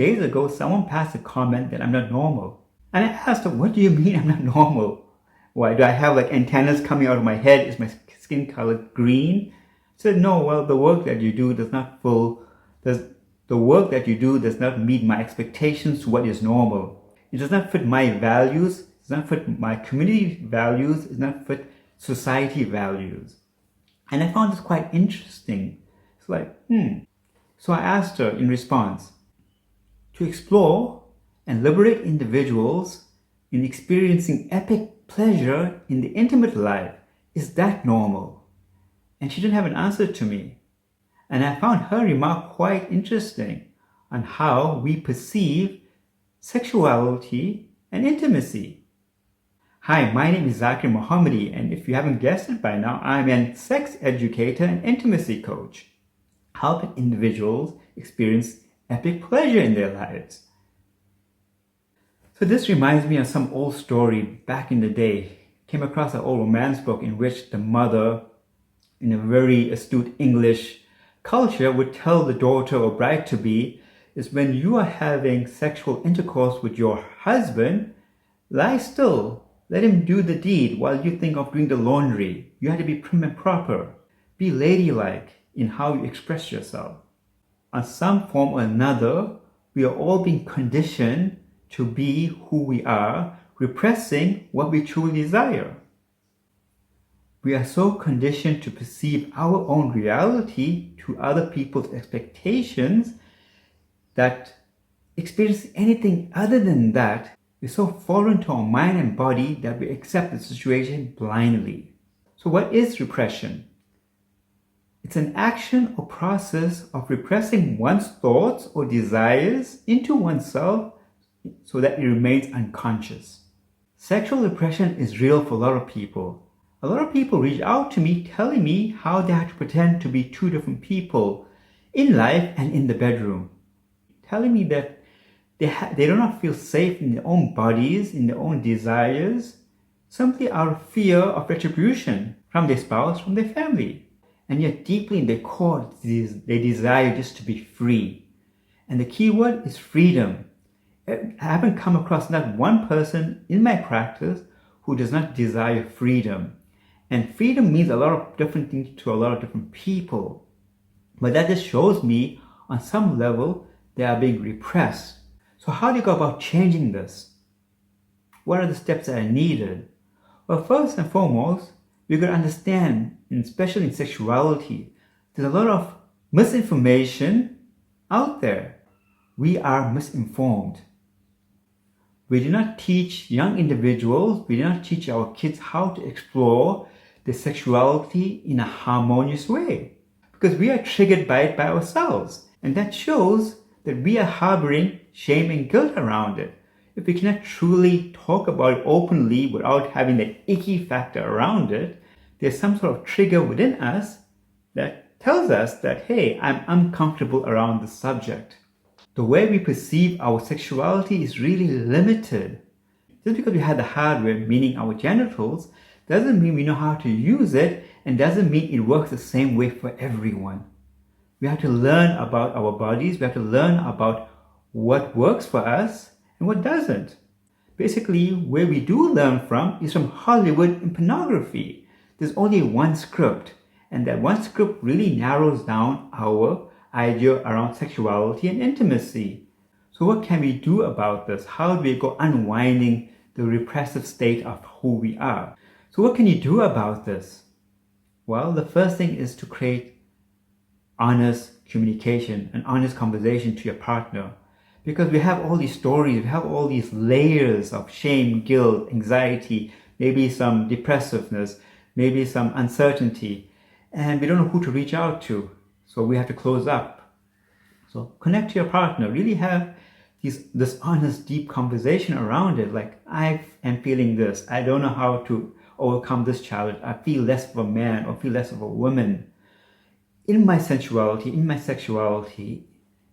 days ago, someone passed a comment that I'm not normal. And I asked her, what do you mean I'm not normal? Why, do I have like antennas coming out of my head? Is my skin color green? She said, no, well, the work that you do does not meet my expectations to what is normal. It does not fit my values, it does not fit my community values, it does not fit society values. And I found this quite interesting. It's like, So I asked her in response, to explore and liberate individuals in experiencing epic pleasure in the intimate life, is that normal? And she didn't have an answer to me. And I found her remark quite interesting on how we perceive sexuality and intimacy. Hi, my name is Zakir Mohammadi, and if you haven't guessed it by now, I'm a sex educator and intimacy coach, helping individuals experience epic pleasure in their lives. So this reminds me of some old story back in the day. Came across an old romance book in which the mother, in a very astute English culture, would tell the daughter or bride-to-be is when you are having sexual intercourse with your husband, lie still. Let him do the deed while you think of doing the laundry. You have to be prim and proper. Be ladylike in how you express yourself. On some form or another, we are all being conditioned to be who we are, repressing what we truly desire. We are so conditioned to perceive our own reality to other people's expectations that experiencing anything other than that is so foreign to our mind and body that we accept the situation blindly. So what is repression? It's an action or process of repressing one's thoughts or desires into oneself so that it remains unconscious. Sexual repression is real for a lot of people. A lot of people reach out to me telling me how they have to pretend to be two different people in life and in the bedroom. Telling me that they do not feel safe in their own bodies, in their own desires, simply out of fear of retribution from their spouse, from their family. And yet deeply in their core, they desire just to be free. And the key word is freedom. I haven't come across not one person in my practice who does not desire freedom. And freedom means a lot of different things to a lot of different people. But that just shows me on some level they are being repressed. So how do you go about changing this? What are the steps that are needed? Well, first and foremost, we're going to understand, and especially in sexuality, there's a lot of misinformation out there. We are misinformed. We do not teach young individuals, we do not teach our kids how to explore their sexuality in a harmonious way. Because we are triggered by it by ourselves. And that shows that we are harboring shame and guilt around it. If we cannot truly talk about it openly without having that icky factor around it, there's some sort of trigger within us that tells us that, hey, I'm uncomfortable around the subject. The way we perceive our sexuality is really limited. Just because we have the hardware, meaning our genitals, doesn't mean we know how to use it, and doesn't mean it works the same way for everyone. We have to learn about our bodies, we have to learn about what works for us and what doesn't. Basically, where we do learn from is from Hollywood and pornography. There's only one script, and that one script really narrows down our idea around sexuality and intimacy. So what can we do about this? How do we go unwinding the repressive state of who we are? So what can you do about this? Well, the first thing is to create honest communication, an honest conversation to your partner. Because we have all these stories, we have all these layers of shame, guilt, anxiety, maybe some depressiveness, maybe some uncertainty, and we don't know who to reach out to. So we have to close up. So connect to your partner, really have this honest, deep conversation around it. Like, I am feeling this. I don't know how to overcome this challenge. I feel less of a man or feel less of a woman. In my sensuality, in my sexuality,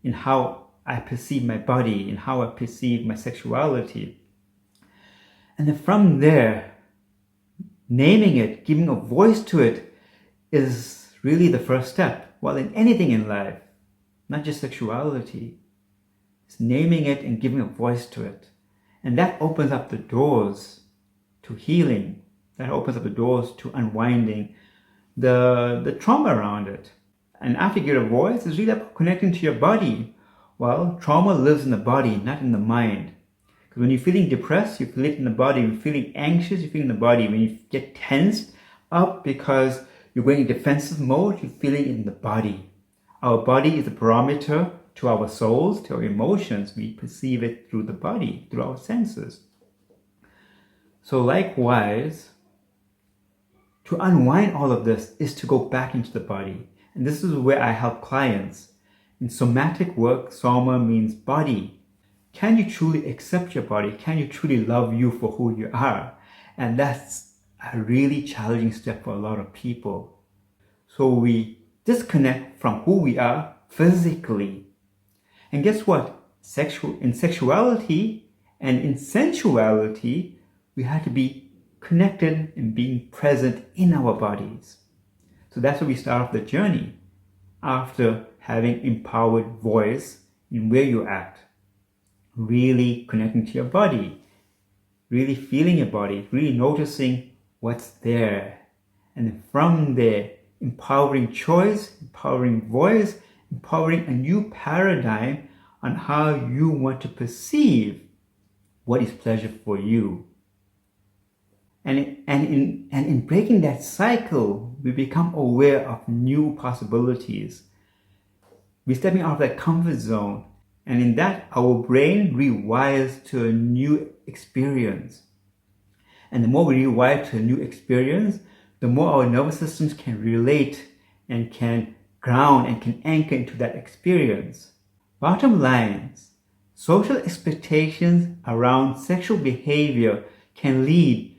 in how I perceive my body, in how I perceive my sexuality. And then from there, naming it, giving a voice to it is really the first step. Well, in anything in life, not just sexuality. It's naming it and giving a voice to it. And that opens up the doors to healing. That opens up the doors to unwinding the trauma around it. And after you get a voice, it's really about connecting to your body. Well, trauma lives in the body, not in the mind. Because when you're feeling depressed, you feel it in the body. When you're feeling anxious, you feel it in the body. When you get tensed up because you're going in defensive mode, you feel it in the body. Our body is a barometer to our souls, to our emotions. We perceive it through the body, through our senses. So likewise, to unwind all of this is to go back into the body. And this is where I help clients. In somatic work, soma means body. Can you truly accept your body? Can you truly love you for who you are? And that's a really challenging step for a lot of people. So we disconnect from who we are physically. And guess what? In sexuality and in sensuality, we have to be connected and being present in our bodies. So that's where we start off the journey after having empowered voice in where you're at. Really connecting to your body, really feeling your body, really noticing what's there. And then from there, empowering choice, empowering voice, empowering a new paradigm on how you want to perceive what is pleasure for you. And in breaking that cycle, we become aware of new possibilities. We're stepping out of that comfort zone. And in that, our brain rewires to a new experience. And the more we rewire to a new experience, the more our nervous systems can relate and can ground and can anchor into that experience. Bottom lines, social expectations around sexual behavior can lead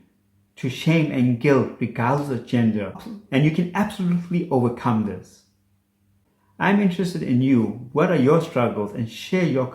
to shame and guilt regardless of gender. And you can absolutely overcome this. I'm interested in you. What are your struggles? And share your